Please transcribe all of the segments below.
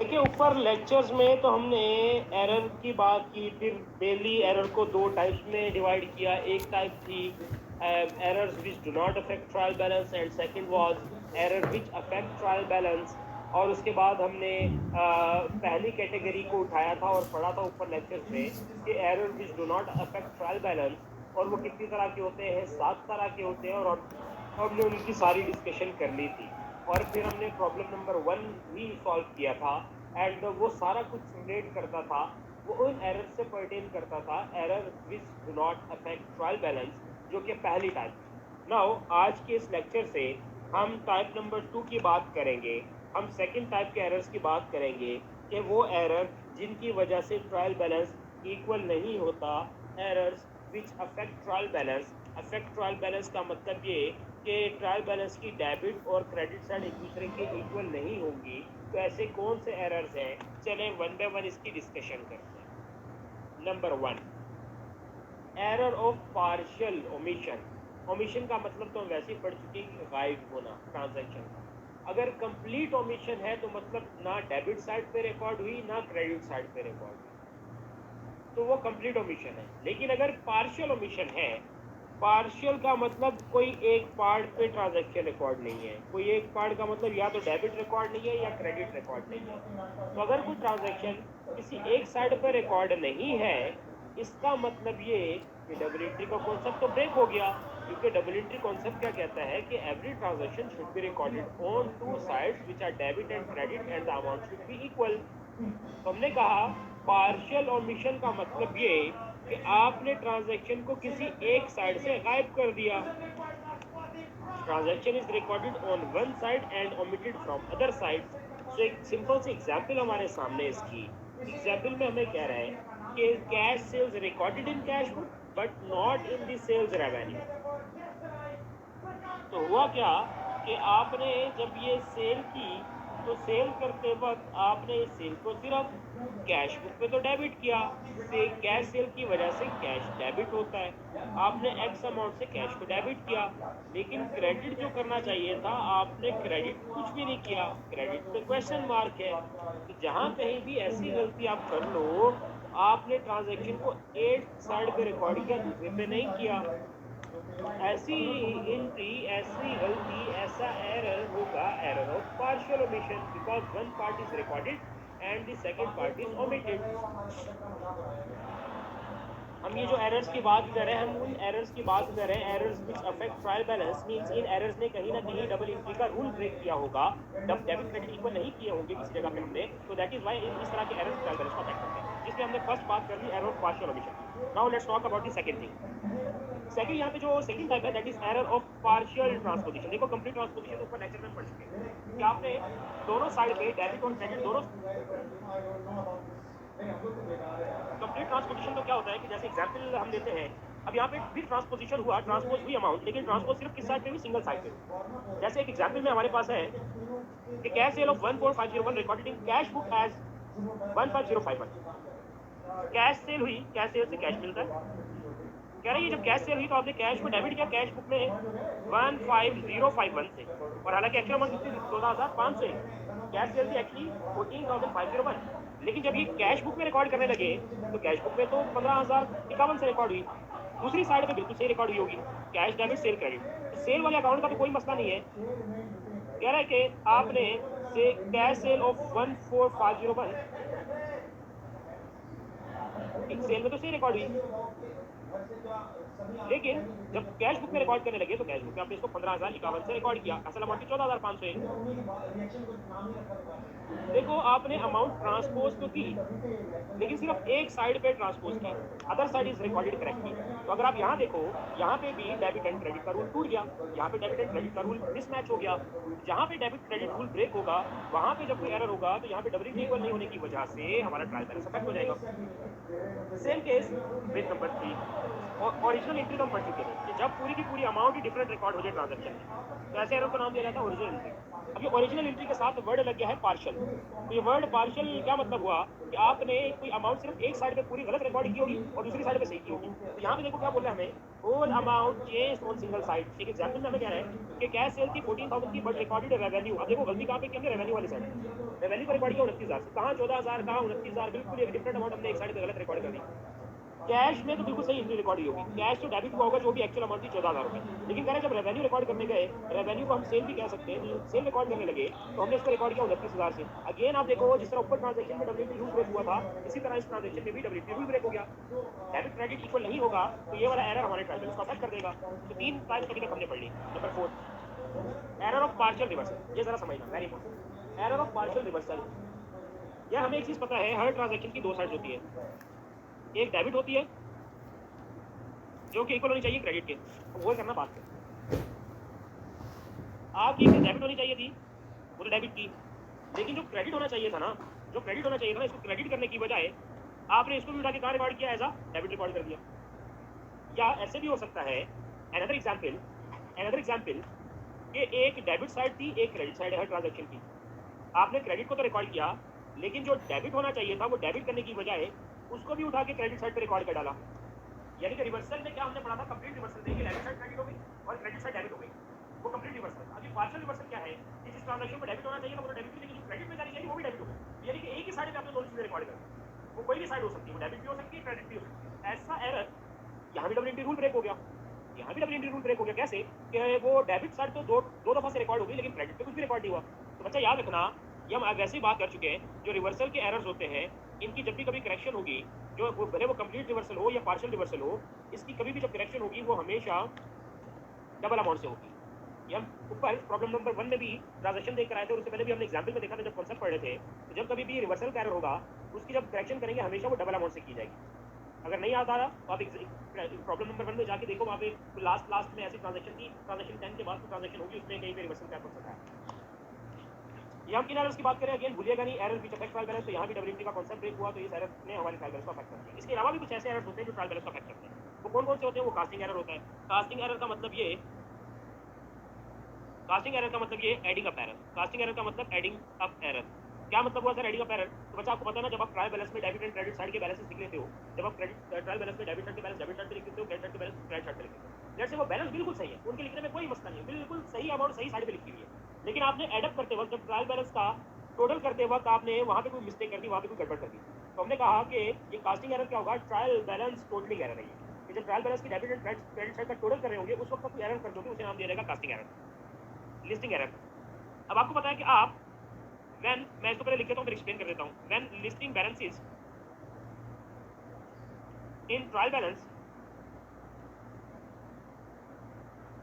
देखिए ऊपर लेक्चर्स में तो हमने एरर की बात की, फिर बेली एरर को दो टाइप्स में डिवाइड किया। एक टाइप थी errors which do not affect trial balance and second was error which affect trial balance. और उसके बाद हमने पहली कैटेगरी को उठाया था और पढ़ा था ऊपर लेक्चर्स में कि error which do not affect trial balance, और वो कितनी तरह के होते हैं, 7 तरह के होते हैं, और हमने उनकी सारी डिस्कशन कर ली थी। और फिर हमने प्रॉब्लम नंबर 1 भी सॉल्व किया था एंड वो सारा कुछ रिलेट करता था, वो उन एरर से पर्टेन करता था, error which do not affect trial balance, जो कि पहली टाइप थी। नाउ आज के इस लेक्चर से हम टाइप नंबर 2 की बात करेंगे। हम सेकंड टाइप के एरर्स की बात करेंगे कि वो एरर जिनकी वजह से ट्रायल बैलेंस इक्वल नहीं होता, errors which affect trial balance. Affect trial balance का मतलब ये कि ट्रायल बैलेंस की डेबिट और क्रेडिट साइड एक दूसरे के इक्वल नहीं होंगी। तो ऐसे कौन से एरर्स हैं, चलें वन बाय वन इसकी डिस्कशन करते हैं। Number 1, error of partial omission. Omission का मतलब तो हम वैसे ही पढ़ चुके हैं कि गायब होना ट्रांजैक्शन का। अगर कंप्लीट ओमिशन है तो मतलब ना डेबिट साइड पे रिकॉर्ड हुई ना क्रेडिट साइड पे रिकॉर्ड हुई, तो वो कंप्लीट ओमिशन है। लेकिन अगर पार्शियल ओमिशन है, पार्शियल का मतलब कोई एक पार्ट पे ट्रांजैक्शन रिकॉर्ड नहीं है। कोई एक पार्ट का मतलब या तो डेबिट रिकॉर्ड नहीं है या क्रेडिट रिकॉर्ड नहीं है। तो अगर कोई ट्रांजैक्शन किसी एक साइड पर रिकॉर्ड नहीं है, इसका मतलब ये कि डबल एंट्री का कॉन्सेप्ट तो ब्रेक हो गया। क्योंकि डबल एंट्री कॉन्सेप्ट क्या कहता है कि every transaction should be recorded on two sides which are debit and credit and the amount should be equal. तो हमने कहा पार्शियल ओमिशन का मतलब ये कि आपने ट्रांजैक्शन को किसी एक साइड से गायब कर दिया। Transaction is recorded on one side and omitted from other side. So एक सिंपल सी एग्जांपल हमारे सामने इसकी एग्जांपल में हमें कह रहा है कि cash sales recorded in cash book but not in the sales revenue. तो हुआ क्या कि आपने जब ये सेल की, तो सेल करते वक्त आपने इस सेल को सिर्फ कैश बुक पे तो डेबिट किया, से कैश सेल की वजह से कैश डेबिट होता है, आपने एक्स अमाउंट से कैश को डेबिट किया। लेकिन क्रेडिट जो करना चाहिए था, आपने क्रेडिट कुछ भी नहीं किया, क्रेडिट पे क्वेश्चन मार्क है। तो जहां कहीं भी ऐसी गलती आप कर लो, आपने ट्रांजैक्शन को एक साइड पे रिकॉर्ड किया, दूसरे पे नहीं किया। ऐसी एंट्री, ऐसी गलती, ऐसा एरर होगा error of partial omission, because one part is recorded and the second part is omitted. हम ये जो एरर्स की बात कर रहे हैं, हम उन एरर्स की बात कर रहे हैं errors which affect trial balance. Means in errors ने कहीं ना कहीं डबल एंट्री का रूल ब्रेक किया होगा, डेबिट क्रेडिट इक्वल नहीं किए होंगे किसी जगह पे हमने, तो दैट इज व्हाई इस तरह के एरर्स ट्रायल बैलेंस को अफेक्ट करते हैं, जिसमें हमने फर्स्ट बात कर ली एरर ऑफ पार्शियल ओमिशन की। Now let's talk about the second thing. Second यहाँ पे जो सेकंड टाइप है that is error of partial transposition. देखो कंप्लीट ट्रांसपोजिशन तो ऊपर लेक्चर में पढ़ चुके हैं कि आपने दोनों साइड पे डेबिट और क्रेडिट दोनों। कंप्लीट ट्रांसपोजिशन तो क्या होता है कि जैसे एग्जांपल हम लेते हैं, अब यहाँ पे भी ट्रांसपोजिशन हुआ, ट्रांसपोज हुई अमाउंट, लेकिन ट्रांसपोज सिर्फ किस साइड पे हुई, सिंगल साइड पे हुई। जैसे एक एग्जांपल में हमारे पास है कि cash sale of 14501 recorded in cash book as 15051। Cash sale हुई, कैश सेल से कैश मिलता है, कह रही है जब कैश सेल हुई तो आपने कैश को डेबिट किया कैश बुक में 15051 से, और हालांकि एक्चुअल अमाउंट कितनी थी, 14500। कैश सेल थी एक्चुअली 14501, लेकिन जब ये कैश बुक में रिकॉर्ड करने लगे तो कैश बुक में तो 15051 से रिकॉर्ड हुई, दूसरी साइड पे बिल्कुल सही रिकॉर्ड हुई होगी, कैश डेबिट सेल क्रेडिट। तो सेल वाले अकाउंट का तो कोई मसला नहीं है। कह रहा है कि आपने से कैश सेल ऑफ 14501 एक सेल में तो सही रिकॉर्ड हुई, लेकिन जब कैश बुक में रिकॉर्ड करने लगे तो कैश बुक में आपने इसको 15051 से रिकॉर्ड किया, असल अमाउंट 14500 है। देखो आपने अमाउंट ट्रांसपोज तो की, लेकिन सिर्फ एक साइड पे ट्रांसपोज की, other side is recorded correctly. तो अगर आप यहाँ देखो, यहाँ पे भी डेबिट एंड क्रेडिट का रूल टूट गया, यहाँ पे डेबिट एंड क्रेडिट का रूल मिसमैच हो गया। जहाँ पे डेबिट क्रेडिट रूल ब्रेक होगा, वहां पे जब कोई एरर होगा तो यहाँ पे डबल इक्वल नहीं होने की वजह से हमारा ट्रायल बैलेंस अफेक्ट हो जाएगा। सेम केस विद नंबर 3, और ओरिजिनल एंट्री तो हम पढ़ चुके थे कि जब पूरी की पूरी अमाउंट ही डिफरेंट रिकॉर्ड हो जाए ट्रांजैक्शन में, तो ऐसे एरर को नाम दिया जाता है ओरिजिनल एंट्री। अब ये ओरिजिनल एंट्री के साथ वर्ड लग गया है पार्शियल। तो ये वर्ड पार्शियल क्या मतलब हुआ कि आपने कोई अमाउंट सिर्फ एक साइड पे पूरी गलत रिकॉर्ड की होगी और दूसरी साइड पे सही की होगी। तो यहाँ पे देखो क्या बोल रहे हैं हमें, whole amount change on single side. एक एग्जांपल में हमें कह रहे हैं कि कैश सेल थी 14000 की बट रिकॉर्डेड रेवेन्यू। अब देखो गलती कहाँ पे की हमने, रेवेन्यू वाली साइड। रेवेन्यू का रिकॉर्ड किया 29,000 से, कहाँ 14,000 कहाँ 29,000, बिल्कुल एक डिफरेंट अमाउंट हमने एक साइड पे गलत रिकॉर्ड कर दी। कैश में तो बिल्कुल सही एंट्री रिकॉर्ड ही होगी, कैश तो डेबिट हुआ होगा जो भी एक्चुअल अमाउंट थी 14,000 रुपये, लेकिन कह रहे जब रेवेन्यू रिकॉर्ड करने गए, रेवेन्यू को हम सेल भी कह सकते हैं, सेल रिकॉर्ड करने लगे तो हमने इसको रिकॉर्ड किया 29,000 से। अगेन आप देखो जिस तरह ऊपर ट्रांजेक्शन में डब्ल्यूटी रूल ब्रेक हुआ था, इसी तरह इस ट्रांजेक्शन में भी डब्ल्यूटी रूल ब्रेक हो गया। डेबिट क्रेडिट इक्वल नहीं होगा तो ये वाला एरर हमारे ट्रांजेक्शन को अफेक्ट कर देगा। तो 3 टाइप्स अभी तक हमने पढ़ ली। Number 4 error of partial reversal, ये जरा समझना very important. Error of partial reversal, यह हमें एक चीज पता है, हर ट्रांजेक्शन की दो साइड होती है, एक डेबिट होती है जो कि इक्वल होनी चाहिए क्रेडिट के, वो करना बात है। आपकी डेबिट होनी चाहिए थी, वो तो डेबिट की, लेकिन जो क्रेडिट होना चाहिए था ना, जो क्रेडिट होना चाहिए था ना, इसको क्रेडिट करने की बजाय आपने इसको भी उठा के कहाँ रिकॉर्ड किया, एज अ डेबिट रिकॉर्ड कर दिया। या ऐसे भी हो सकता है, अनदर एग्जाम्पल कि एक डेबिट साइड थी एक क्रेडिट साइड है हर ट्रांजेक्शन की, आपने क्रेडिट को तो रिकॉर्ड किया, लेकिन जो डेबिट होना चाहिए था वो डेबिट करने की बजाय उसको भी उठा के क्रेडिट साइड पे रिकॉर्ड कर डाला। यानी कि रिवर्सल में क्या हमने पढ़ा था, कंप्लीट रिवर्सल देखिए, डेबिट साइड क्रेडिट हो गई और क्रेडिट साइड डेबिट हो गई, वो कंप्लीट रिवर्सल। अभी पार्शियल रिवर्सल क्या है, जिस ट्रांजेक्शन में डेबिट होना चाहिए था वो डेबिट, लेकिन जो क्रेडिट में जानी चाहिए वो भी डेबिट हो गई। यानी कि एक ही साइड पे आपने दोनों चीजें रिकॉर्ड कर, वो कोई भी साइड हो सकती है, वो डेबिट भी हो सकती है क्रेडिट भी हो सकती है। ऐसा एरर यहाँ भी डब्ल्यूटी रूल ब्रेक हो गया, यहाँ भी डब्ल्यूटी रूल ब्रेक हो गया। कैसे कि वो डेबिट साइड तो दो दफा से रिकॉर्ड हो गई, लेकिन क्रेडिट पे कुछ भी रिकॉर्ड नहीं हुआ। तो बच्चा याद रखना, ये हम वैसे बात कर चुके हैं, जो रिवर्सल के एरर्स होते हैं इनकी जब भी कभी करेक्शन होगी, जो भले वो कंप्लीट रिवर्सल हो या पार्शियल रिवर्सल हो, इसकी कभी भी जब करेक्शन होगी वो हमेशा डबल अमाउंट से होगी। ये हम ऊपर प्रॉब्लम नंबर 1 में भी ट्रांजेक्शन देख कर आए थे, और उससे पहले भी हमने एग्जाम्पल में देखा था जब कॉन्सेप्ट पढ़ रहे थे। तो जब कभी भी रिवर्सल का एरर होगा उसकी जब करेक्शन करेंगे हमेशा वो डबल अमाउंट से की जाएगी। अगर नहीं आता रहा तो आप प्रॉब्लम नंबर 1 में जाके देखो, वहाँ पे लास्ट में ऐसी ट्रांजेक्शन थी, ट्रांजेक्शन 10 के बाद ट्रांजेक्शन होगी, उसमें कहीं पे रिवर्सल का एरर है। ये हम किन एरर्स की बात करें, अगेन भूलिएगा नहीं, error which affect trial balance, तो यहाँ भी डब्ल्यूटी का कॉन्सेप्ट ब्रेक हुआ तो इस एरर ने हमारे ट्रायल बैलेंस को अफेक्ट कर दिया। इसके अलावा भी कुछ ऐसे एरर्स होते हैं जो ट्रायल बैलेंस को अफेक्ट करते हैं। वो कौन कौन से होते हैं, वो कास्टिंग एरर होता है। कास्टिंग एरर का मतलब ये, कास्टिंग एरर का मतलब ये adding up error, casting error का मतलब एडिंग अप एरर। क्या मतलब हुआ सर एडिंग अप एरर? तो बच्चा आपको पता है ना, जब आप ट्रायल बैलेंस में डेबिट एंड क्रेडिट साइड के बैलेंसेस लिख लेते हो, जब आप ट्रायल बैलेंस में डेबिट साइड के बैलेंस डेबिट साइड पे लिख लेते हो, क्रेडिट साइड के बैलेंस क्रेडिट साइड पे लिख लेते हो। जैसे वो बैलेंस बिल्कुल सही है, उनके लिखने में कोई मसला नहीं है, बिल्कुल सही अमाउंट सही साइड पे लिखी हुई है, लेकिन आपने एडअप करते वक्त जब ट्रायल बैलेंस का टोटल करते वक्त आपने वहाँ पे कोई मिस्टेक कर दी, वहाँ पे कोई गड़बड़ कर दी, तो हमने कहा कि ये कास्टिंग एरर क्या होगा, ट्रायल बैलेंस टोटलिंग एरर है। कि जब ट्रायल बैलेंस की डेबिट एंड क्रेडिट साइड का टोटल कर रहे होंगे उस वक्त आप कोई एरर कर दोगे, उसे नाम दिया जाएगा कास्टिंग एरर, लिस्टिंग एरर। अब आपको पता है कि आप when, मैं इसको पहले लिख देता हूँ फिर एक्सप्लेन कर देता हूँ, when listing balances in trial balance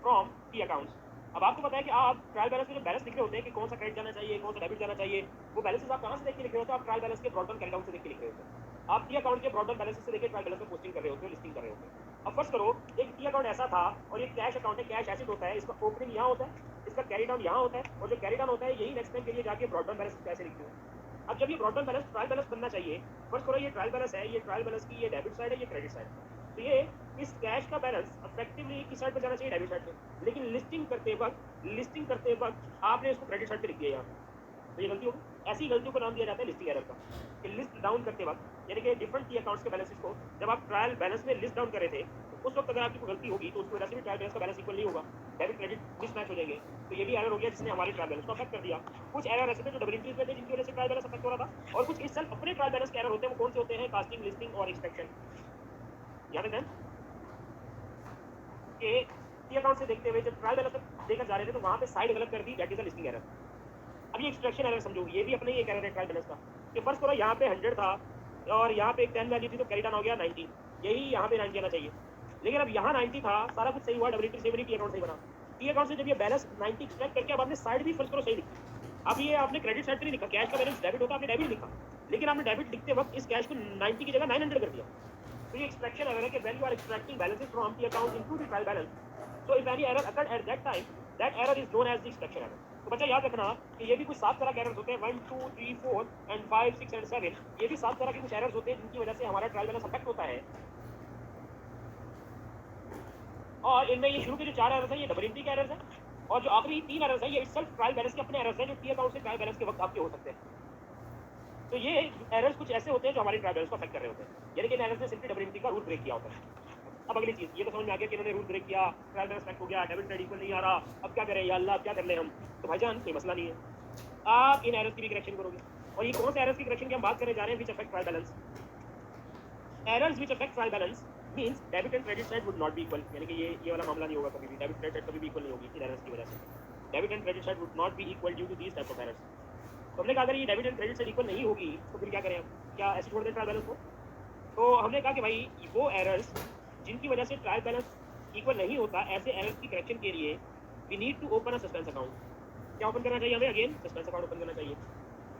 from T accounts। अब आपको पता है कि आप ट्रायल बैलेंस में जो बैलेंस लिख रहे होते हैं कि कौन सा क्रेडिट जाना चाहिए कौन सा डेबिट जाना चाहिए, वो बैलेंसेस आप कहाँ से देख के लिख रहे होते हैं, आप ट्रायल बैलेंस के ब्रॉड डाउन कैरी डाउन से देख के लिख रहे होते हैं। आप टी अकाउंट के ब्रॉड डाउन बैलेंस से देखे ट्रायल बैलेंस में पोस्टिंग कर रहे होते हो, लिस्टिंग कर रहे होते हैं। अब फर्स्ट करो, एक टी अकाउंट ऐसा था और ये कैश अकाउंट है, कैश एसेट होता है, इसका ओपनिंग यहाँ होता है, इसका कैरी डाउन यहाँ होता है, और जो कैरी डाउन होता है यही नेक्स्ट टाइम के लिए जाके ब्रॉड डाउन बैलेंस कैसे लिखते हो। अब जब ये brought down balance trial balance बनना चाहिए, फर्स्ट करो ये ट्रायल बैलेंस है, ये ट्रायल बैलेंस की ये डेबिट साइड है, ये क्रेडिट साइड है, तो ये इस कैश का बैलेंस इफेक्टिवली किस साइड पे जाना चाहिए, डेबिट साइड पे, लेकिन लिस्टिंग करते वक्त आपने इसको क्रेडिट साइड पे लिख दिया यहाँ, तो ये गलती होगी। ऐसी गलतियों को नाम दिया जाता है लिस्टिंग एरर का। कि लिस्ट डाउन करते वक्त यानी कि डिफरेंट टी अकाउंट्स के बैलेंसेस को जब आप ट्रायल बैलेंस में लिस्ट डाउन कर रहे थे, तो उस वक्त अगर आपकी कोई गलती होगी तो उसकी वजह से भी ट्रायल बैलेंस का बैलेंस इक्वल नहीं होगा, डेबिट क्रेडिट मिसमैच हो जाएंगे, तो ये भी एरर हो गया जिसने हमारे ट्रायल बैलेंस को अफेक्ट कर दिया। कुछ एरर ऐसे थे जो डबल एंट्रीज में थे जिनकी वजह से ट्रायल बैलेंस अफेक्ट हो रहा था, और कुछ इस सेल्फ अपने ट्रायल बैलेंस के एरर होते हैं, वो कौन से होते हैं, कास्टिंग, लिस्टिंग और एक्सपेक्शन। याद है कि टी अकाउंट से देखते हुए जब ट्रायल बैलेंस देकर जा रहे थे तो वहाँ पे साइड गलत कर दी, that is a listing error. अब ये एक्सट्रैक्शन एरर समझो, ये भी अपने ही एक एरर है ट्रायल बैलेंस का, कि फर्स्ट करो यहाँ पे 100 था और यहाँ पे एक 10 वैल्यू थी तो कैरी डाउन हो गया 90, यही यहाँ पे 90 आना चाहिए, लेकिन अब यहाँ 90 था, सारा कुछ सही हुआ, डब्ल्यूटी से टी अकाउंट सही बना, टी अकाउंट से जब ये बैलेंस 90 एक्सट्रैक्ट करके अब आपने साइड भी फर्स्ट करो सही लिखी। अब ये आपने क्रेडिट साइड पे नहीं लिखा, कैश का बैलेंस डेबिट होता आपने डेबिट लिखा, लेकिन आपने डेबिट लिखते वक्त इस कैश को 90 की जगह 900 कर दिया, तो ये एक्सट्रैक्शन एरर है कि when you are extracting balances from T account into the trial balance, so if any error occurred at that time, that error is known as the extraction error। तो बच्चा याद रखना कि ये भी कुछ 7 तरह के एरर्स होते हैं, 1 2 3 4 एंड 5 6 एंड 7, ये भी 7 तरह के कुछ एरर्स होते हैं जिनकी वजह से हमारा ट्रायल बैलेंस अफेक्ट होता है। और इनमें ये शुरू के जो 4 एरर्स हैं ये डबल एंट्री के एरर्स हैं, और जो आखिरी 3 एरर्स हैं ये इटसेल्फ ट्रायल बैलेंस के अपने एरर्स हैं, जो टी अकाउंट से ट्रायल बैलेंस के वक्त आपके हो सकते हैं। तो ये एरर्स कुछ ऐसे होते हैं जो हमारे ट्रायल बैलेंस को अफेक्ट कर रहे होते हैं, यानी कि इन एरर्स ने सिंपली डबल एंट्री का रूल ब्रेक किया होता है। अब अगली चीज ये तो समझ में आ गया कि इन्होंने रूल ब्रेक किया, ट्रायल बैलेंस अफेक्ट हो गया, डेबिट क्रेडिट इक्वल नहीं आ रहा, अब क्या करें या अल्लाह, अब क्या कर ले हम, तो भाईजान कोई मसला नहीं है, आप इन एरर्स की भी करेक्शन करोगे। और ये कौन से एरर्स की करेक्शन की हम बात करने जा रहे हैं, which affect trial balance. Errors which affect trial balance means debit and credit side would not be equal, यानी कि ये वाला मामला नहीं होगा कभी भी, डेबिट क्रेडिट साइड कभी भी इक्वल नहीं होगी इन एरर्स की वजह से। Debit and credit side would not be equal due to these type of errors. तो हमने कहा अगर ये debit and credit side equal नहीं होगी तो फिर क्या करें हम, क्या ऐसे छोड़ दें ट्रायल बैलेंस को। तो हमने कहा कि भाई वो एरर्स जिनकी वजह से ट्रायल बैलेंस इक्वल नहीं होता, ऐसे एरर्स की करेक्शन के लिए we need to open a suspense account. क्या ओपन करना चाहिए हमें, अगेन सस्पेंस अकाउंट ओपन करना चाहिए।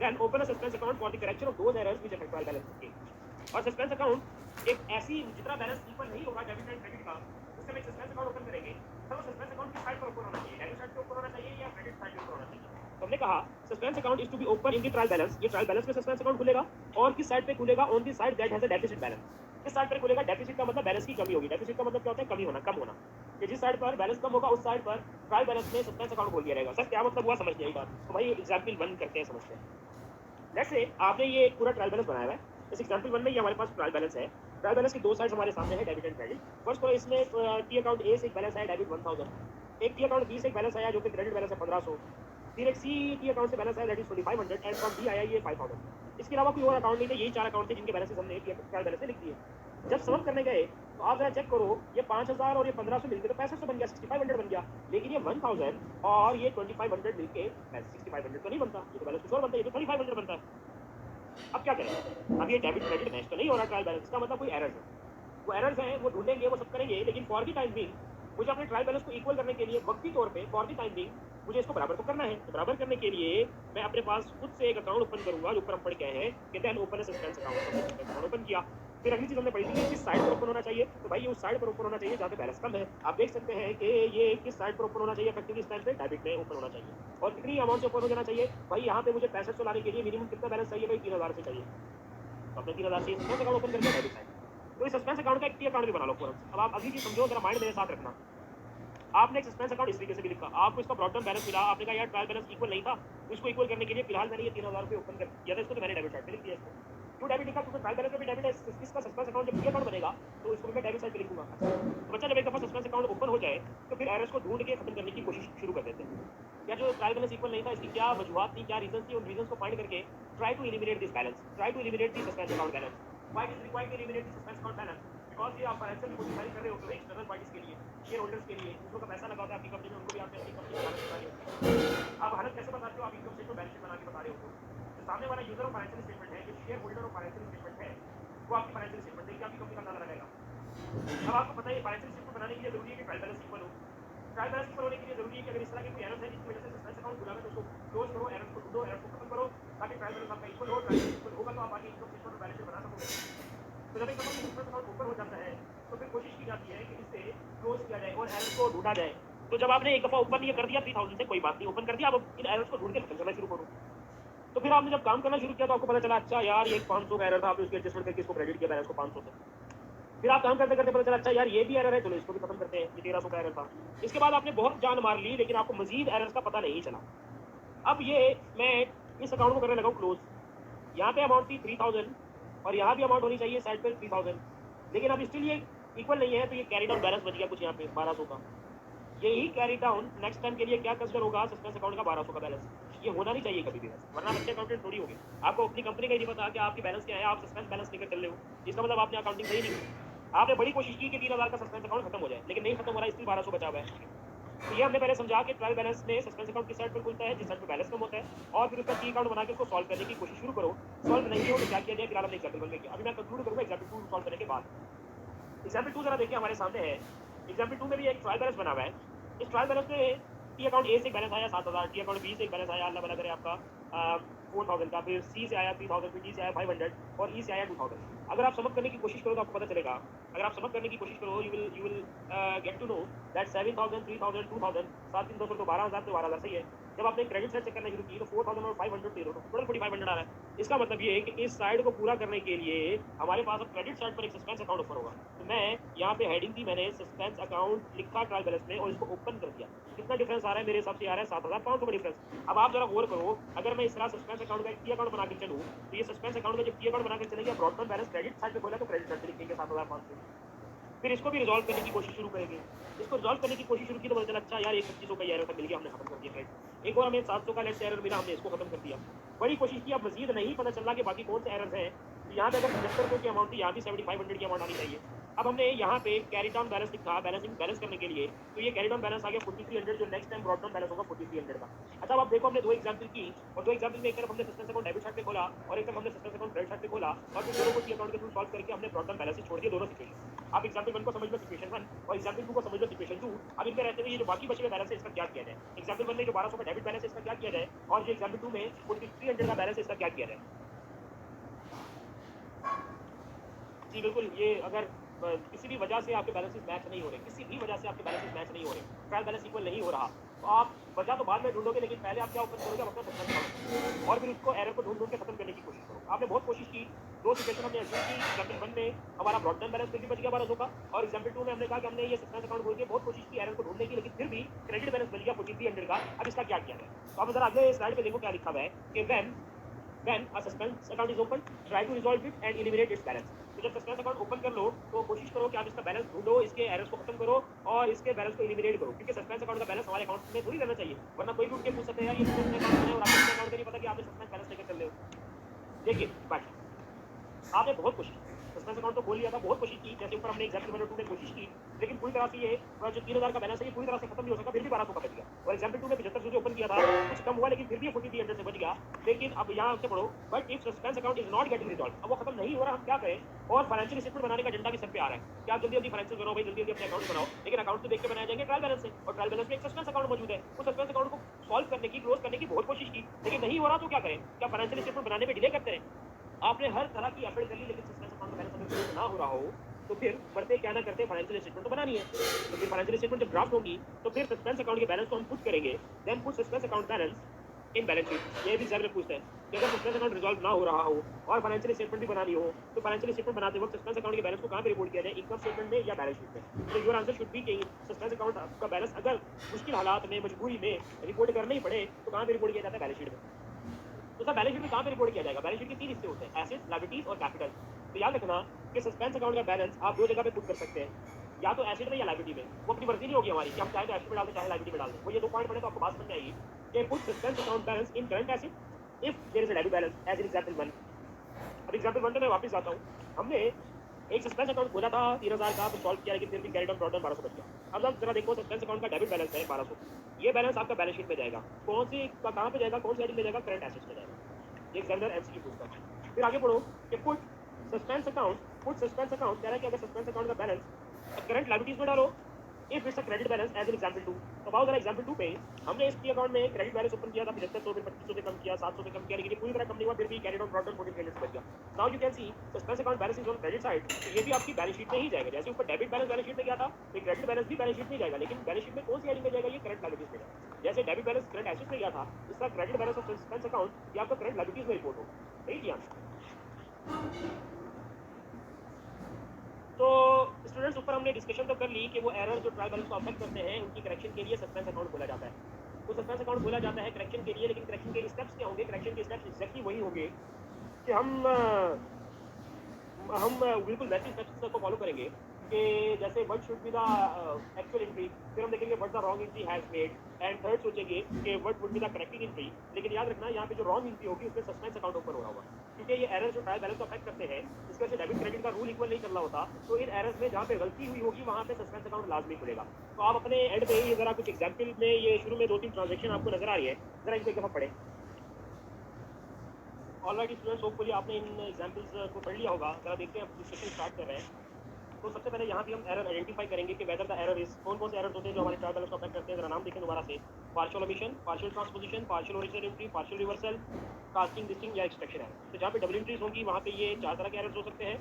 Then open a suspense account for the correction of those errors which affect trial balance. और सस्पेंस अकाउंट एक ऐसी, जितना बैलेंस इक्वल नहीं होगा डेबिट एंड क्रेडिट का, उससे हम एक सस्पेंस अकाउंट ओपन करेंगे। तो वो सस्पेंस अकाउंट किस साइड पर ओपन होना चाहिए, डेबिट साइड पे ओपन होना चाहिए या क्रेडिट साइड पे ओपन होना चाहिए। तो हमने कहा suspense account is to be open in the trial balance, ये ट्रायल बैलेंस में सस्पेंस अकाउंट खुलेगा। और किस साइड पे खुलेगा, on the side that has a deficit balance. किस साइड पर खुलेगा, डेफिसिट का मतलब बैलेंस की कमी होगी। डेफिसिट का मतलब क्या होता है, कमी होना, कम होना। कि जिस साइड पर बैलेंस कम होगा उस साइड पर ट्रायल बैलेंस में सस्पेंस अकाउंट खोल दिया जाएगा। सर क्या मतलब हुआ, समझ नहीं आई बात। तो भाई एग्जाम्पल 1 करते हैं, समझते हैं। लेट्स से आपने ये पूरा ट्रायल बैलेंस बनाया है। इस एग्जाम्पल 1 में ये हमारे पास ट्रायल बैलेंस है। ट्रायल बैलेंस की दो साइड हमारे सामने है, डेबिट एंड क्रेडिट। फर्स्ट तो इसमें टी अकाउंट ए से एक बैलेंस आया डेबिट 1000, एक टी अकाउंट बी से एक बैलेंस आया जो कि क्रेडिट बैलेंस है 1500, फिर एक सी टी अकाउंट से बैलेंस आया that is 2500 and from D आया ये 5000। इसके अलावा कोई और अकाउंट नहीं थे, यही 4 अकाउंट थे जिनके बैलेंसेस हमने ट्रायल बैलेंस में लिख दिए। जब सम करने गए तो आप जरा चेक करो, ये 5000 और ये 1500 मिलकर तो 6500 बन गया, 6500 बन गया। लेकिन ये 1000 और ये 2500 मिलके 6500 तो नहीं बनता, ये तो बैलेंस कुछ और बनता है, ये तो 3500 बनता है। अब क्या करें, अब ये डेबिट क्रेडिट मैच तो नहीं हो रहा ट्रायल बैलेंस का, मतलब कोई एरर्स है। वो एरर्स हैं, वो ढूंढेंगे, वो सब करेंगे, लेकिन फॉर द टाइम बिंग मुझे अपने ट्रायल बैलेंस को इक्वल करने के लिए वक्ती तौर पे फॉर द टाइम बिंग मुझे इसको बराबर तो करना है। तो बराबर करने के लिए मैं अपने पास खुद से एक अकाउंट ओपन करूंगा, जो ऊपर हम पढ़ के हैं कि then open suspense account open किया। फिर अगली चीज हमने पढ़ी थी किस साइड पर ओपन होना चाहिए, तो भाई ये उस साइड पर ओपन होना चाहिए जहाँ पे बैलेंस कम है। आप देख सकते हैं कि ये किस साइड पर ओपन होना चाहिए, इफेक्टिवली इस टाइम पे डेबिट में ओपन होना चाहिए। और कितनी अमाउंट से ओपन हो जाना चाहिए, भाई यहाँ पे मुझे 6500 लाने के लिए मिनिमम कितना बैलेंस चाहिए, भाई 3000 से चाहिए। तो अपने 3000 से सस्पेंस अकाउंट ओपन करके डेबिट साइड, तो इस सस्पेंस अकाउंट का एक टी अकाउंट भी बना लो फॉरम। अब आप अभी चीज समझो, जरा माइंड मेरे साथ रखना। आपने एक सस्पेंस अकाउंट इस तरीके से भी लिखा, आपको इसका ब्रॉड टर्म बैलेंस मिला, आपने कहा यार ट्रायल बैलेंस इक्वल नहीं था, तो इसको इक्वल करने के लिए फिलहाल मैंने ये 3000 रुपये ओपन कर दिया था, इसको तो मैंने डेबिट साइड पे लिख दिया। इसको क्यों डेबिट लिखा, क्योंकि ट्रायल बैलेंस में भी डेबिट है, इसका सस्पेंस अकाउंट जब टी अकाउंट बनेगा तो इसको मैं डेबिट साइड पे लिखूंगा। तो बच्चा जब एक दफा सस्पेंस अकाउंट ओपन हो जाए तो फिर एरर्स को ढूंढ के खत्म करने की कोशिश शुरू कर देते हैं। या जो ट्रायल बैलेंस इक्वल नहीं था, इसकी क्या वजूहत थी, क्या रीजन थी, उन रीजन को फाइंड करके try to eliminate this balance, try to eliminate this suspense account balance. Why is required to eliminate this suspense account balance, because ये आप फाइनेंशियल रिपोर्टिंग कर रहे होते हो एक्सटर्नल पार्टीज के लिए, शेयर होल्डर्स के लिए, जिनको का पैसा लगा होता है आपकी कंपनी में, उनको भी आपने अपनी कंपनी की हालत बता रहे हो। आप हालत कैसे बताते हो, आप इनकम स्टेटमेंट बैलेंस शीट बना के बता रहे हो। तो सामने वाला यूजर और फाइनेंशियल स्टेटमेंट है, जो शेयर होल्डर और फाइनेंशियल स्टेटमेंट है, वो आपकी फाइनेंशियल स्टेटमेंट देखिए, आपकी कंपनी का अंदाजा लगाएगा। अब आपको पता है फाइनेंशियल स्टेटमेंट बनाने के लिए जरूरी है कि ट्रायल बैलेंस इक्वल हो। ट्रायल बैलेंस इक्वल होने के लिए जरूरी है कि अगर इस तरह के कोई एरर्स है जिसकी वजह से सस्पेंस अकाउंट खुला है तो उसको क्लोज करो, एरर्स को ढूंढो, एरर्स को खत्म करो, ताकि ट्रायल बैलेंस आपका इक्वल हो। ट्रायल बैलेंस इक्वल होगा तो आप आगे इनकम स्टेटमेंट और बैलेंस शीट बना सकोगे। तो जब एक दफा सस्पेंस अकाउंट ऊपर हो जाता है तो फिर कोशिश की जाती है कि इसे क्लोज किया जाए और एरर्स को ढूंढा जाए। तो जब आपने एक दफा ओपन ये कर दिया 3000 से, कोई बात नहीं, ओपन कर दिया, अब इन एरर्स को ढूंढ के खत्म करना शुरू करो। तो फिर आपने जब काम करना शुरू किया तो आपको पता चला अच्छा यार ये 500 का एरर था, आपने उसकी एडजस्टमेंट करके इसको क्रेडिट किया बैलेंस को 500 से। फिर आप काम करते करते पता चला अच्छा यार ये भी एरर है, चलो इसको भी खत्म करते हैं, ये 1300 का एरर था। इसके बाद आपने बहुत जान मार ली, लेकिन आपको मजीद एरर्स का पता नहीं चला। अब ये मैं इस अकाउंट को करने लगा क्लोज, यहाँ पे अमाउंट थी 3000 और यहाँ भी अमाउंट होनी चाहिए साइड पर 3000, लेकिन अब स्टिल ये इक्वल नहीं है, तो ये कैरी डाउन बैलेंस बच गया कुछ यहाँ पे 1200 का। यही कैरी डाउन नेक्स्ट टाइम के लिए क्या कंसिडर होगा, सस्पेंस अकाउंट का 1200 का बैलेंस। ये होना नहीं चाहिए कभी भी, वरना अच्छे अकाउंटेंट थोड़ी होगी। आपको अपनी कंपनी का ही नहीं पता कि आपकी बैलेंस क्या है, आप सस्पेंस बैलेंस लेकर चल रहे हो, इसका मतलब आपने अकाउंटिंग सही नहीं की। आपने बड़ी कोशिश की कि 3000 का सस्पेंस अकाउंट खत्म हो जाए, लेकिन नहीं खत्म हो रहा, इसलिए 1200 बचा हुआ है। तो ये हमने पहले समझा कि ट्रायल बैलेंस में सस्पेंस अकाउंट किस साइड पर खुलता है, जिस साइड पर बैलेंस कम होता है, और फिर उसका टी अकाउंट बना के उसको सॉल्व करने की कोशिश शुरू करो। सॉल्व नहीं हो तो क्या किया जाए, फिर हमने एग्जाम्पल बन गया। अभी मैं कंक्लूड करूंगा एग्जाम्पल 2 सॉल्व करने के बाद। एग्जाम्पल 2 जरा देखिए हमारे सामने है। एग्जाम्पल 2 में भी एक ट्रायल बैलेंस बना हुआ है। इस ट्रायल बैलेंस में टी अकाउंट ए से बैलेंस आया 7000, टी अकाउंट बी से एक बैलेंस आया अल्लाह भला करे आपका 4000 का, फिर सी से आया 3000, फिर डी से आया 500 और ई से आया 2000। अगर आप समझ करने की कोशिश करो तो आपको पता चलेगा, अगर आप समझ करने की कोशिश करो you will get to know that 7000, 3000, 2000, 7 3 2 तो 12000, तो 12000 सही है। जब आपने क्रेडिट साइड चेक करना शुरू की तो 4000 और 500 0 टोटल 4500 आ रहा है। इसका मतलब ये है कि इस साइड को पूरा करने के लिए हमारे पास अब क्रेडिट साइड पर एक सस्पेंस अकाउंट ओपन होगा। तो मैं यहाँ पे हेडिंग थी, मैंने सस्पेंस अकाउंट लिखा ट्रायल बैलेंस में और इसको ओपन कर दिया। कितना डिफरेंस आ रहा है, मेरे हिसाब से आ रहा है 7500 का डिफरेंस। अब आप जरा गौर करो, अगर मैं इस तरह सस्पेंस अकाउंट का एक टी अकाउंट बना के चलूँ तो ये सस्पेंस अकाउंट का जब टी अकाउंट बना के चलेंगे, broad term balance credit side पे खोला तो क्रेडिट साइड पे लिखेंगे 7500। फिर इसको भी रिजॉल्व करने की कोशिश शुरू करेंगे। इसको रिजॉल्व करने की कोशिश शुरू की तो पता चला अच्छा यार, एक 2500 का एरर था, मिल गया, हमने खत्म कर दिया थ्रेड। एक और हमें 700 का लेट्स एरर मिला, हमने इसको खत्म कर दिया। बड़ी कोशिश की, अब मजीद नहीं पता चल रहा कि बाकी कौन से एरर्स हैं। तो यहाँ पे अगर 7500 की अमाउंट थी, यहाँ भी 7500 की अमाउंट आनी चाहिए। अब हमने यहाँ पे कैरी डाउन बैलेंस लिखा, बैलेंस करने के लिए, तो ये कैरी डाउन बैलेंस आ गया 4300, जो next time brought down balance होगा 4300 का। अच्छा, अब आप देखो, हमने दो एग्जाम्पल की, और दो एग्जाम्पल में एक तरफ हमने सस्पेंस अकाउंट डेबिट साइड पे खोला, और एक तरफ हमने सस्पेंस अकाउंट क्रेडिट साइड पे खोला, और फिर दोनों को सी अकाउंट के थ्रू सॉल्व करके हमने ब्रॉट डाउन बैलेंस छोड़ दिए, दोनों सिचुएशन। आप एग्जाम्पल 1 को समझ लो सिचुएशन 1, और एग्जाम्पल 2 को समझ लो सिचुएशन 2। अब इनमें रहते हुए ये जो बाकी बचे हुए बैलेंस है, इसका क्या किया जाए। एग्जाम्पल 1 में जो 1200 का डेबिट बैलेंस है, इसका क्या किया जाए, और जो एग्जाम्पल 2 में 4300 का बैलेंस है, इसका क्या किया जाए। जी बिल्कुल, ये अगर किसी भी वजह से आपके बैलेंसेस मैच नहीं हो रहे, किसी भी वजह से आपके बैलेंसेस मैच नहीं हो रहे, ट्रायल बैलेंस इक्वल नहीं हो रहा, तो आप वजह तो बाद में ढूंढोगे, लेकिन पहले आप क्या ओपन करोगे, आप अपना सस्पेंस अकाउंट, और फिर उसको एरर को ढूंढ के खत्म करने की कोशिश करो। आपने बहुत कोशिश की, दो सिचुएशन हमने एज्यूम की। एग्जाम्पल 1 में हमारा ब्रॉड डाउन बैलेंस फिर भी बच गया 1200 का, और एग्जाम्पल 2 में हमने कहा कि हमने ये सस्पेंस अकाउंट खोल के बहुत कोशिश की एरर को ढूंढने की, लेकिन फिर भी क्रेडिट बैलेंस बच गया 4300 का। अब इसका क्या किया है, तो आप जरा अगले स्लाइड पे देखो क्या लिखा हुआ है कि when a suspense account is open, try to resolve it and eliminate its balance। तो जब सस्पेंस अकाउंट ओपन कर लो तो कोशिश करो कि आप इसका बैलेंस ढूंढो, इसके एरर्स को खत्म करो और इसके बैलेंस को एलिमिनेट करो, क्योंकि सस्पेंस अकाउंट का बैलेंस हमारे अकाउंट में थोड़ी रहना चाहिए, वरना कोई भी उठ के पूछ सकता है यार ये सस्पेंस अकाउंट है और आपको अकाउंट का नहीं पता कि आपने सस्पेंस बैलेंस लेकर चल रहे हो। देखिए बात, आपने बहुत कोशिश की, सस्पेंस अकाउंट तो खोल लिया था, बहुत कोशिश की, जैसे ऊपर हमने एग्जाम्पल 1 और 2 में कोशिश की, लेकिन पूरी तरह से ये जो 3000 का बैलेंस है, ये पूरी तरह से खत्म नहीं हो सका, फिर भी 1200 का बच गया। और एग्जाम्पल 2 में 7500 जो ओपन किया था, कुछ कम हुआ, लेकिन फिर भी 4300 से बच गया। लेकिन अब यहाँ से पढ़ो, but if suspense account is not getting resolve, अब वो खत्म नहीं हो रहा, हम क्या करें। और फाइनेंशियल स्टेटमेंट बनाने का एजेंडा भी सब पे आ रहा है कि आप जल्दी जल्दी फाइनेंशियल बनाओ भाई, जल्दी जल्दी अपने अकाउंट बनाओ, लेकिन अकाउंट तो देख के बनाए जाएंगे ट्रायल बैलेंस से, और ट्रायल बैलेंस में एक सस्पेंस अकाउंट मौजूद है। उस सस्पेंस अकाउंट को सॉल्व करने की, क्लोज करने की बहुत कोशिश की, लेकिन नहीं हो रहा, तो क्या करें। क्या फाइनेंशियल स्टेटमेंट बनाने में डिले करते हैं। आपने हर तरह की एफर्ट कर ली, लेकिन सस्पेंस अकाउंट का बैलेंस अगर क्लोज ना हो रहा हो, तो फिर बढ़ते क्या ना करते फाइनेंशियल स्टेटमेंट तो बनानी है। तो फिर फाइनेंशियल स्टेटमेंट जब ड्राफ्ट होगी, तो फिर सस्पेंस अकाउंट के बैलेंस को हम पुट करेंगे, then put suspense account balance in balance sheet. ये भी एग्जाम पूछता है कि अगर सस्पेंस अकाउंट रिजॉल्व ना हो रहा हो और फाइनेंशियल स्टेटमेंट भी बनानी हो, तो फाइनेंशियल स्टेटमेंट बनाते वक्त सस्पेंस अकाउंट के बैलेंस को कहाँ पे रिपोर्ट किया जाए, इनकम स्टेटमेंट में या बैलेंस शीट में। तो योर आंसर शुड बी कि सस्पेंस अकाउंट का बैलेंस अगर मुश्किल हालात में, मजबूरी में रिपोर्ट करना ही पड़े, तो कहाँ पे रिपोर्ट किया जाता है, बैलेंस शीट में। तो सर बैलेंस शीट में कहाँ पे रिपोर्ट किया जाएगा, बैलेंस शीट के 3 हिस्से होते हैं, एसेट्स, लायबिलिटीज और कैपिटल। तो याद रखना कि सस्पेंस अकाउंट का बैलेंस आप दो जगह पे पुट कर सकते हैं, या तो एसेट में या लायबिलिटी में। वो अपनी मर्जी नहीं होगी हमारी कि हम चाहे तो एसेट में डाल दें, चाहे लायबिलिटी में डाल दें। वो ये 2 पॉइंट पढ़े तो आपको बात समझ में आएगी कि put suspense account balance in current asset if there is a debit balance, as in example 1। अब एग्जांपल 1 पे मैं वापस जाता हूँ। हमने एक सस्पेंस अकाउंट खोला था 3000 का, तो सॉल्व किया, लेकिन फिर भी कैरी डाउन ब्रॉट डाउन 1200 बच गया। अब आप जरा देखो, सस्पेंस अकाउंट का डेबिट बैलेंस है 1200, ये बैलेंस आपका बैलेंस शीट में जाएगा, कौन सी कहाँ पे जाएगा, कौन सी हेडिंग में जाएगा, करंट एसेट्स में जाएगा। ये एग्जामिनर एमसीक्यू पूछता है। फिर आगे बढ़ो कि पुट सस्पेंस अकाउंट कह रहा है कि अगर सस्पेंस अकाउंट का बैलेंस करंट लायबिलिटीज में डालो if it's a credit balance as in example 2। तो अब जरा एग्जांपल 2 पे हमने इसकी अकाउंट में क्रेडिट बैलेंस ओपन किया था 7500, फिर 2500 से कम किया, 700 से कम किया, लेकिन ये पूरी तरह कम नहीं हुआ, फिर भी कैरी डाउन ब्रॉट डाउन 4300 से बच गया। Now you can see suspense account balance is on credit side, तो ये भी आपकी बैलेंस शीट में ही जाएगा। जैसे ऊपर डेबिट बैलेंस बैलेंस शीट में गया था, तो क्रेडिट बैलेंस भी बैलेंस शीट में जाएगा, लेकिन बैलेंस शीट में कौन सी हेडिंग में जाएगा, ये करंट लायबिलिटीज में जाएगा। जैसे डेबिट बैलेंस करंट एसेट्स में गया था, इसका credit balance of suspense account ये आपका करंट लायबिलिटीज में रिपोर्ट होगा। सही किया। तो स्टूडेंट्स, ऊपर हमने डिस्कशन तो कर ली कि वो एरर जो ट्रायल बैलेंस को अफेक्ट करते हैं, उनकी करेक्शन के लिए सस्पेंस अकाउंट खोला जाता है। तो सस्पेंस अकाउंट खोला जाता है करेक्शन के लिए, लेकिन करेक्शन के स्टेप्स क्या होंगे, करेक्शन के स्टेप्स एक्जैक्टली वही होंगे कि हम बिल्कुल वैसे स्टेप्स को फॉलो करेंगे कि जैसे what should be the actual entry, फिर हम देखेंगे what the wrong entry has made, and third सोचेंगे कि what would be the correcting entry. लेकिन याद रखना यहाँ पे जो रॉन्ग एंट्री होगी उसमें सस्पेंस अकाउंट ओपन हो रहा होगा, क्योंकि ये एरर जो ट्रायल बैलेंस को अफेक्ट करते हैं, इसके वजह से डेबिट क्रेडिट का रूल इक्वल नहीं चल रहा होता, तो इन एरर्स में जहाँ पे गलती हुई होगी वहाँ पे सस्पेंस अकाउंट लाजमी खुलेगा। तो आप अपने एंड पे ही जरा कुछ एग्जाम्पल में, ये शुरू में 2-3 ट्रांजेक्शन आपको नजर आ रही है, जरा इनको एक दफा पढ़े। ऑलराइट स्टूडेंट्स, होपफुली आपने इन एग्जाम्पल्स को पढ़ लिया होगा। जरा देखते हैं, अब डिस्कशन स्टार्ट कर रहे हैं। तो सबसे पहले यहाँ भी हम एरर आइडेंटिफाई करेंगे कि वेदर द एरर इज, कौन कौन से एरर्स होते हैं जो हमारे ट्रायल बैलेंस को अफेक्ट करते हैं। जरा नाम देखें दोबारा से, partial omission, partial transposition, partial original entry, partial reversal, casting, listing या एक्सट्रैक्शन एरर। तो जहाँ पे डबल एंट्रीज होंगी वहाँ पे ये 4 तरह के एरर्स हो सकते हैं,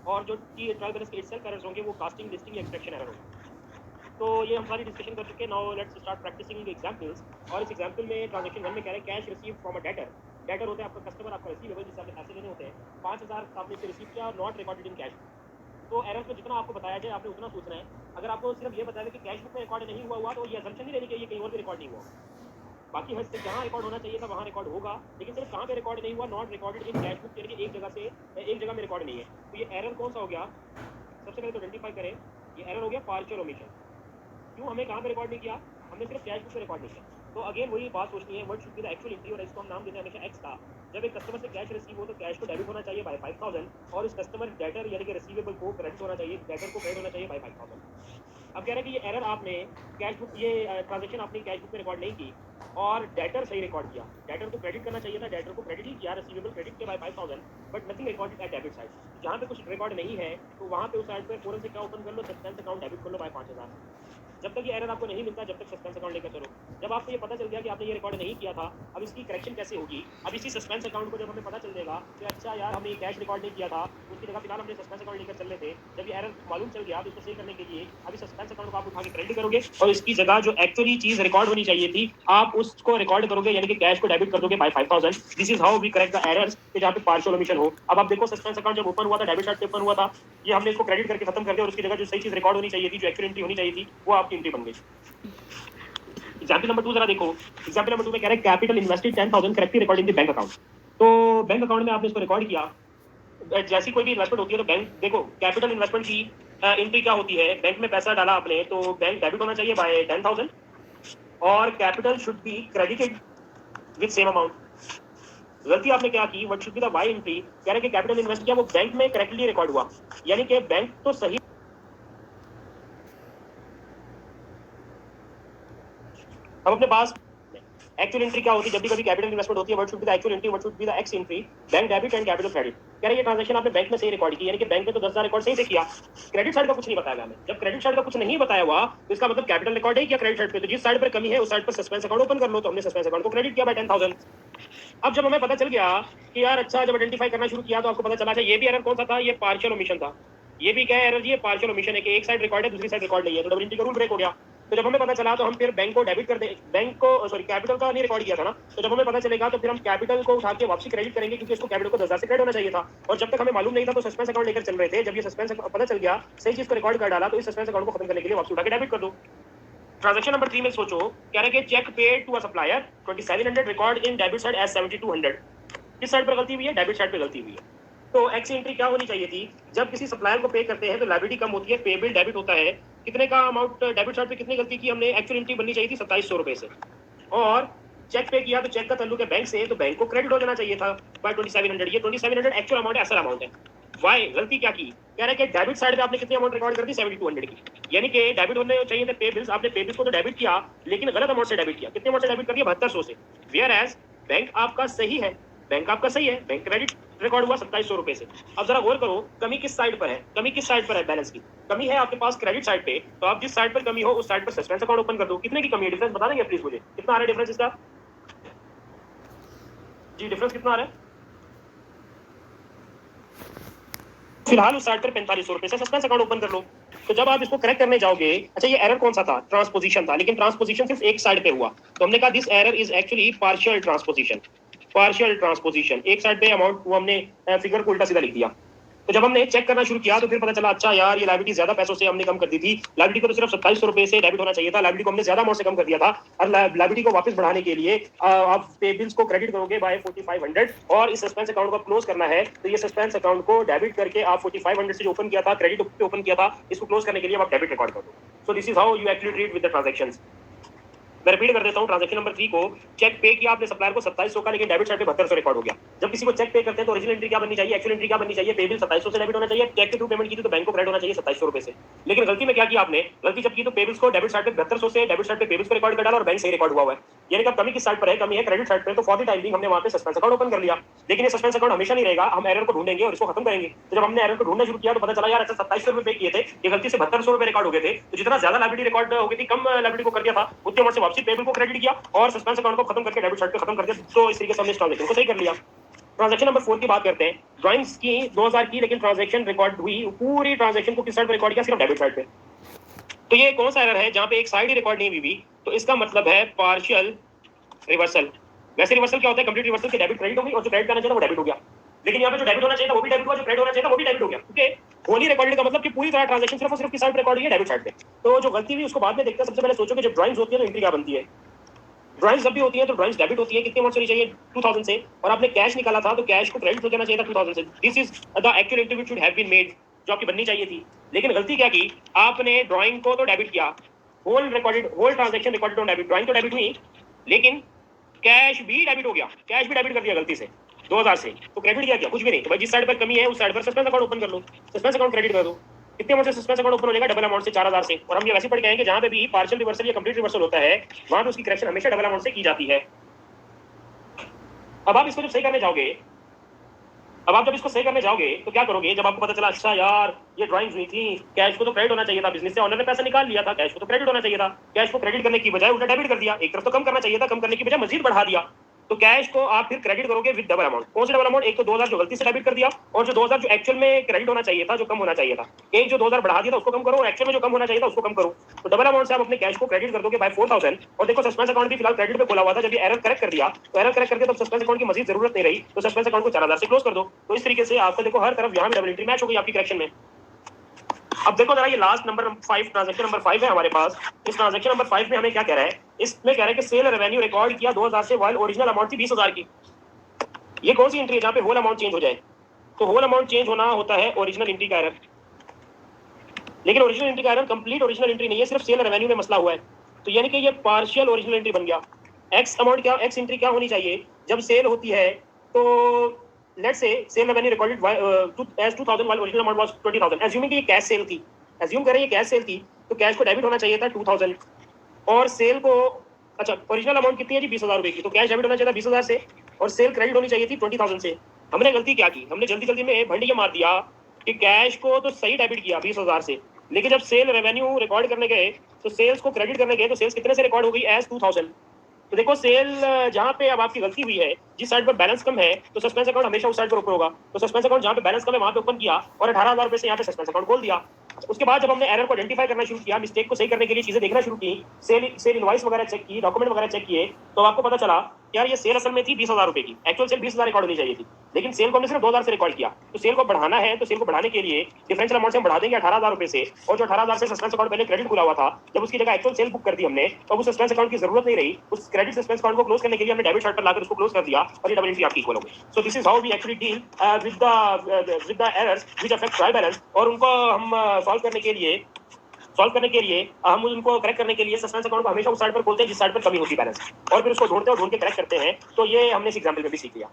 और जो ट्रायल बैलेंस के इटसेल्फ एरर्स होंगे वो कास्टिंग, लिस्टिंग या एक्सट्रैक्शन एरर होंगे। तो ये हम सारी डिस्कशन कर चुके हैं। Now let's start practicing examples. और इस एग्जांपल में ट्रांजेक्शन 1 में कह रहे हैं cash receive from a debtor. Debtor होता है आपका कस्टमर, आपका रिसीवेबल, जिससे आपने पैसे लेने होते हैं। 5000 आपने इसे रिसीव किया, नॉट रिकॉर्डेड इन कैश। तो एरर्स में जितना आपको बताया जाए आपने उतना सोचना है। अगर आपको सिर्फ ये बताया कि कैश बुक में रिकॉर्ड नहीं हुआ तो ये असम्पशन नहीं लेनी चाहिए कहीं और भी रिकॉर्ड नहीं हुआ। बाकी हर से जहाँ रिकॉर्ड होना चाहिए था वहाँ रिकॉर्ड होगा, लेकिन सिर्फ कहाँ पे रिकॉर्ड नहीं हुआ, not recorded in cash book, यानी कि एक जगह में रिकॉर्ड नहीं है। तो ये एरर कौन सा हो गया, सबसे पहले तो आइडेंटिफाई करें ये एरर हो गया पार्शियल ओमिशन। क्यों हमें कहाँ पे रिकॉर्ड नहीं किया, हमने सिर्फ कैश बुक पे रिकॉर्ड नहीं किया। तो अगेन वही बात सोचनी है, what should be the actual entry, और इसको हम नाम देते हैं हमेशा एक्स का। जब एक कस्टमर से कैश रिसीव हो तो कैश को डेबिट होना चाहिए बाय 5000 और इस कस्टमर डेटर यानी कि रिसीवेबल को क्रेडिट होना चाहिए, डेटर को क्रेडिट होना चाहिए बाय 5000। अब कह रहे हैं कि ये एरर आपने कैश बुक, ये ट्रांजेक्शन आपने कैश बुक में रिकॉर्ड नहीं की और डेटर सही रिकॉर्ड किया, डेटर को क्रेडिट करना चाहिए था, डेटर को क्रेडिट ही किया, रिसीवेबल क्रेडिट किया by 5000, but nothing recorded at debit side. जहाँ पे कुछ रिकॉर्ड नहीं है तो वहाँ पे उस साइड पर फौरन से क्या ओपन कर लो, सस्पेंस अकाउंट डेबिट कर लो बाय 5000। जब तक ये एरर आपको नहीं मिलता, जब तक सस्पेंस अकाउंट लेकर चलो। जब आपको ये पता चल गया कि आपने ये रिकॉर्ड नहीं किया था, अब इसकी करेक्शन कैसे होगी। अब इसी सस्पेंस अकाउंट को जब हमें पता चल जाएगा कि अच्छा यार हमने ये कैश रिकॉर्ड नहीं किया था, उसकी जगह फिलहाल हमने सस्पेंस अकाउंट लेकर चल रहे थे, जब ये एरर मालूम चल गया तो इसको सही करने के लिए अभी सस्पेंस अकाउंट को आप उठा के क्रेडिट करोगे और इसकी जगह जो एक्चुअली चीज रिकॉर्ड होनी चाहिए थी आप उसको रिकॉर्ड करोगे, यानी कि कैश को डेबिट कर दोगे by 5000। This is how we correct the errors कि जहाँ पे पार्शियल ओमिशन हो। अब आप देखो सस्पेंस अकाउंट जब ओपन हुआ था, डेबिट साइड पे ओपन हुआ था, ये हमने इसको क्रेडिट करके खत्म कर दिया और उसकी जगह जो सही चीज रिकॉर्ड होनी चाहिए थी, जो एक्चुअल एंट्री होनी चाहिए थी, वो आपकी एंट्री बन गई। एग्जाम्पल नंबर 2 जरा देखो। एग्जाम्पल नंबर 2 में कह रहा है capital invested 10,000 correctly record in the bank account. तो बैंक अकाउंट में आपने इसको रिकॉर्ड किया। जैसी कोई भी इन्वेस्टमेंट होती है तो बैंक देखो कैपिटल इन्वेस्टमेंट की एंट्री क्या होती है, बैंक में पैसा डाला आपने तो बैंक डेबिट होना चाहिए बाय 10,000 और capital should be credited with same amount. गलती आपने क्या की, what should be the why entry, कह रहे कि कैपिटल इन्वेस्ट किया वो बैंक में करेक्टली रिकॉर्ड हुआ, यानी कि बैंक तो सही। अब अपने पास एक्चुअल एंट्री क्या होती है, जब भी कभी कैपिटल इन्वेस्टमेंट होती है, what should be the actual entry, what should be the x entry, bank debit and capital credit. कह रहे ये ट्रांजैक्शन आपने बैंक में सही रिकॉर्ड की, यानी कि बैंक में तो 10,000 रिकॉर्ड सही से किया, क्रेडिट साइड का कुछ नहीं बताया हमें। जब क्रेडिट साइड का कुछ नहीं बताया हुआ तो इसका मतलब कैपिटल रिकॉर्ड है क्या क्रेडिट साइड पे, तो जिस साइड पर कमी है उस साइड पर सस्पेंस अकाउंट ओपन कर लो। तो हमने सस्पेंस अकाउंट को क्रेडिट किया बाय 10,000। अब जब हमें पता चल गया कि यार अच्छा, जब आइडेंटिफाई करना शुरू किया तो आपको पता चला अच्छा ये भी एरर कौन सा था, ये पार्शियल ओमिशन था। ये भी क्या एरर जी, ये पार्शियल ओमिशन है कि एक साइड रिकॉर्ड है दूसरी साइड रिकॉर्ड नहीं है, तो डबल एंट्री का रूल ब्रेक हो गया। तो जब हमें पता चला तो हम फिर बैंक को डेबिट कर दे, बैंक को सॉरी कैपिटल का नहीं रिकॉर्ड किया था ना, तो जब हमें पता चलेगा तो फिर हम कैपिटल को उठा के वापसी क्रेडिट करेंगे, क्योंकि इसको कैपिटल को 10,000 से क्रेडिट होना चाहिए था। और जब तक हमें मालूम नहीं था तो सस्पेंस अकाउंट लेकर चल रहे थे। जब ये सस्पेंस पता चल गया, सही चीज को रिकॉर्ड कर डाला, तो इस सस्पेंस अकाउंट को खत्म करने के लिए वापसी उठा के डेबिट कर दो। ट्रांजैक्शन नंबर 3 में सोचो, कह रहे कि cheque paid to a supplier 2700 record in debit side as 7200। किस साइड पर गलती हुई है, डेबिट साइड पे गलती हुई है। तो एक्स एंट्री क्या होनी चाहिए थी, जब किसी सप्लायर को पे करते हैं तो लायबिलिटी कम होती है, पेबल डेबिट होता है। कितने का अमाउंट डेबिट साइड पे कितनी गलती की हमने, एक्चुअल एंट्री बननी चाहिए थी 2700 रुपए से, और चेक पे किया तो चेक का ताल्लुक है बैंक से, तो बैंक को क्रेडिट हो जाना चाहिए था बाय 2700। ये 2700 एक्चुअल अमाउंट है, असल अमाउंट है। वाई गलती क्या की, कह रहे हैं कि डेबिट साइड पे आपने कितनी अमाउंट रिकॉर्ड कर दी 7200 की, यानी कि डेबिट होने चाहिए थे पे बिल्स, आपने पे बिल्स को तो डेबिट किया लेकिन गलत अमाउंट से डेबिट किया। कितने अमाउंट से डेबिट कर दिया, 7200 से, वेयर एज बैंक आपका सही है, बैंक आपका सही है, बैंक क्रेडिट रिकॉर्ड हुआ 2700 रुपए से। अब जरा गौर करो कमी किस साइड पर है, कमी किस साइड पर है, बैलेंस की कमी है आपके पास क्रेडिट साइड पे, तो आप जिस साइड पर कमी हो उस साइड पर सस्पेंस अकाउंट ओपन कर दो। कितने की कमी है, डिफरेंस बता देंगे प्लीज मुझे, कितना आ रहा है डिफरेंस इसका जी, डिफरेंस कितना आ रहा है फिलहाल उस साइड पर 4500 रुपए से सस्पेंस अकाउंट ओपन कर लो। तो जब आप इसको करेक्ट करने जाओगे, अच्छा ये एरर कौन सा था, ट्रांसपोजिशन था, लेकिन ट्रांसपोजिशन सिर्फ एक साइड पे हुआ, तो हमने कहा this error is actually partial transposition. Partial transposition, एक साइड पे अमाउंट वो हमने फिगर को उल्टा सीधा लिख दिया। तो जब हमने चेक करना शुरू किया तो फिर पता चला अच्छा यार ये लायबिलिटी ज्यादा पैसों से हमने कम कर दी थी, लायबिलिटी को तो सिर्फ 2700 रुपए से डेबिट होना चाहिए था, लायबिलिटी को हमने ज्यादा अमाउंट से कम कर दिया था, और लायबिलिटी को वापस बढ़ाने के लिए आप पे बिल्स को क्रेडिट करोगे बाय 4500 और इस सस्पेंस अकाउंट को क्लोज करना है। तो ये सस्पेंस अकाउंट को डेबिट करके आप 4500 से जो ओपन किया था, क्रेडिट पे ओपन किया था, इसको क्लोज करने के लिए आप डेबिट रिकॉर्ड कर दो। सो this is how you actually treat with the transactions. मैं रिपीट कर देता हूं, ट्रांजैक्शन नंबर 3 को चेक पे किया आपने सप्लायर को 2700 का, लेकिन डेबिट साइड पे 7200 रिकॉर्ड हो गया। जब किसी को चेक पे करते हैं तो ओरिजिनल एंट्री क्या बननी चाहिए, एक्चुअल एंट्री क्या बननी चाहिए, पे बिल 2700 से डेबिट होना चाहिए, चेक के थ्रू पेमेंट की थी तो बैंक को क्रेडिट होना चाहिए 2700 रुपए से। लेकिन गलती में क्या किया आपने, गलती जब की तो पे बिल्स को डेबिट साइड पे 7200 से डेबिट साइड पे बिल्स को रिकॉर्ड कर डाला और बैंक सही रिकॉर्ड हुआ है, यानी कि कमी किस साइड पर है, कमी है क्रेडिट साइड पे। तो फॉर द टाइम बिंग हमने वहां पे सस्पेंस अकाउंट ओपन कर लिया, लेकिन ये सस्पेंस अकाउंट हमेशा नहीं रहेगा, हम एरर को ढूंढेंगे और इसको खत्म करेंगे। तो जब हमने एरर को ढूंढना शुरू किया तो पता चला यार अच्छा 2700 रुपए किए थे, ये गलती से 7200 रुपए रिकॉर्ड हो गए थे, तो जितना ज्यादा लायबिलिटी रिकॉर्ड हो गई थी, कम लायबिलिटी को कर दिया था, उतने अमाउंट से वापसी पे बिल को क्रेडिट किया और सस्पेंस अकाउंट को खत्म करके डेबिट साइड पे खत्म कर दिया। तो इस तरीके से हमने इस ट्रांजैक्शन को सही कर लिया। ट्रांजैक्शन नंबर 4 की बात करते हैं। ड्राइंग्स की 2000 की, लेकिन ट्रांजैक्शन रिकॉर्ड हुई, पूरी ट्रांजैक्शन को किस साइड पे रिकॉर्ड किया, सिर्फ डेबिट साइड पे। तो ये कौन सा एरर है जहां पे एक साइड ही रिकॉर्ड नहीं हुई, तो इसका मतलब है पार्शियल रिवर्सल। वैसे रिवर्सल क्या होता है, कंप्लीट रिवर्सल के डेबिट क्रेडिट हो गई और जो क्रेडिट करना चाहिए वो डेबिट हो गया, लेकिन यहाँ पे जो डेबिट होना चाहिए था वो भी डेबिट हुआ, जो क्रेडिट होना चाहिए था वो भी डेबिट हो गया। ओके, होली रिकॉर्डेड का मतलब कि पूरी तरह ट्रांजैक्शन सिर्फ और सिर्फ किस साइड पे रिकॉर्ड हुई है, डेबिट साइड पे। तो जो गलती हुई उसको बाद में देखते हैं। सबसे पहले सोचो कि जब ड्राइंग्स होती है तो एंट्री क्या बनती है, ड्राइंग्स जब भी होती है तो ड्राइंग्स डेबिट होती है, कितनी अमाउंट होनी चाहिए 2000 से, और आपने कैश निकाला था तो कैश को क्रेडिट हो जाना चाहिए था 2000 से। This is the actual entry which should have been made जो आपकी बननी चाहिए थी। लेकिन गलती क्या की, आपने ड्राइंग को तो डेबिट किया, whole transaction recorded on debit, drawing तो डेबिट हुई लेकिन कैश भी डेबिट हो गया, कैश भी डेबिट कर दिया गलती से 2000 से, तो क्रेडिट किया कुछ भी नहीं। तो भाई जिस साइड पर कमी है उस साइड पर सस्पेंस अकाउंट ओपन कर लो, सस्पेंस अकाउंट क्रेडिट कर दो। कितने अमाउंट से सस्पेंस अकाउंट ओपन हो जाएगा? डबल अमाउंट से 4000 से। और हम ये वैसे पढ़ के आए कि जहां पे भी पार्शियल रिवर्सल या कंप्लीट रिवर्सल होता है वहां पे उसकी करेक्शन हमेशा डबल अमाउंट से की जाती है। अब आप इसको जब सही करने जाओगे, तो क्या करोगे? जब आपको पता चला अच्छा यार ये ड्राइंग्स हुई थी, कैश को तो क्रेडिट होना चाहिए था, बिजनेस से ऑनर ने पैसा निकाल लिया था, कैश को तो क्रेडिट होना चाहिए था, कैश को क्रेडिट करने की बजाय उल्टा डेबिट कर दिया। एक तरफ तो कम करना चाहिए था, कम करने की बजाय मजीद बढ़ा दिया। तो कैश को आप फिर क्रेडिट करोगे विद डबल अमाउंट। कौन सा डबल अमाउंट? एक तो 2000 जो गलती से डेबिट कर दिया, और जो 2000 जो एक्चुअल में क्रेडिट होना चाहिए था, जो कम होना चाहिए था। एक जो 2000 बढ़ा दिया था उसको कम करो, और एक्चुअल में जो कम होना चाहिए था उसको कम करो। तो डबल अमाउंट से आप अपने कैश को क्रेडिट कर दोगे बाय 4000। और देखो सस्पेंस अकाउंट भी फिलहाल क्रेडिट पे खोला हुआ था, जब ये एरर करेक्ट कर दिया तो एरर करेक्ट करके तो सस्पेंस अकाउंट की मजीद जरूरत नहीं रही, तो सस्पेंस अकाउंट को 4000 से क्लोज कर दो। तो इस तरीके से आपको देखो हर तरफ यहाँ डबल एंट्री मैच हो गई आपकी करेक्शन में। अब देखो जरा ये लास्ट नंबर 5, ट्रांजैक्शन नंबर 5 है हमारे पास। इस ट्रांजैक्शन नंबर 5 में हमें क्या कह रहा है? इसमें कह रहा है कि सेल रेवेन्यू रिकॉर्ड किया 2000 से वाइल ओरिजिनल अमाउंट थी 20000 की। ये कौन सी एंट्री है जहाँ पे होल अमाउंट चेंज हो जाए? तो होल अमाउंट चेंज होना होता है ओरिजिनल एंट्री का एरर। लेकिन ओरिजिनल एंट्री का एरर कंप्लीट ओरिजिनल एंट्री नहीं है, सिर्फ सेल रेवेन्यू में मसला हुआ है। तो यानी कि ये पार्शियल ओरिजिनल एंट्री बन गया। एक्स अमाउंट क्या, एक्स एंट्री क्या होनी चाहिए? जब सेल होती है तो let's say sale revenue recorded as 2000 while original amount was 20000। Assuming कि ये कैश सेल थी, एज्यूम करें ये कैश सेल थी, तो कैश को डेबिट होना चाहिए था 2000, और सेल को अच्छा ओरिजिनल अमाउंट कितनी है जी 20000 रुपए की, तो कैश डेबिट होना चाहिए था 20000 से, और सेल क्रेडिट होनी चाहिए थी 20000 से। हमने गलती क्या की? हमने जल्दी जल्दी में भंड ये मार दिया कि कैश को तो सही डेबिट किया 20000 से, लेकिन जब सेल रेवेन्यू रिकॉर्ड करने गए तो सेल्स को क्रेडिट करने गए तो सेल्स कितने से रिकॉर्ड हो गई? एज 2000। तो देखो सेल जहां पे अब आपकी गलती हुई है, जिस साइड पर बैलेंस कम है तो सस्पेंस अकाउंट हमेशा उस साइड पर ओपन होगा। तो सस्पेंस अकाउंट जहां पे बैलेंस कम है वहां पे ओपन किया और 18000 रुपए से यहाँ पे सस्पेंस अकाउंट खोल दिया। उसके बाद जब हमने एरर को आइडेंटिफाई करना शुरू किया, मिस्टेक को सही करने के लिए चीजें देखना शुरू की, सेल इनवॉइस वगैरह चेक की, डॉक्यूमेंट वगैरह चेक किए, तो आपको पता चला यार ये सेल असल में थी 20000 रुपए की, एक्चुअल सेल 20000 रिकॉर्ड होनी चाहिए थी, लेकिन सेल को हमने सिर्फ 2000 से रिकॉर्ड किया। तो सेल को बढ़ाना है तो सेल को बढ़ाने के लिए डिफरेंशियल अमाउंट से हम बढ़ा देंगे 18000 रुपए से, और जो 18000 से सस्पेंस अकाउंट पहले क्रेडिट खुला हुआ था, जब उसकी जगह एक्चुअल सेल बुक कर दी हमने तो उस सस्पेंस अकाउंट की जरूरत नहीं रही। उस क्रेडिट सस्पेंस अकाउंट को क्लोज करने के लिए हमने डेबिट साइड पर लाकर उसको क्लोज कर दिया, और ये डबल एंट्री आपकी इक्वल हो गई। So this is how we actually deal with the errors which affect trial balance, और उनको हम सॉल्व करने के लिए हम उनको करेक्ट करने के लिए सस्पेंस अकाउंट को हमेशा उस साइड पर खोलते हैं जिस साइड पर कमी होती है बैलेंस, और फिर उसको ढूंढते हैं और ढूंढ के करेक्ट करते हैं। तो ये हमने इस एग्जांपल में भी सीख लिया।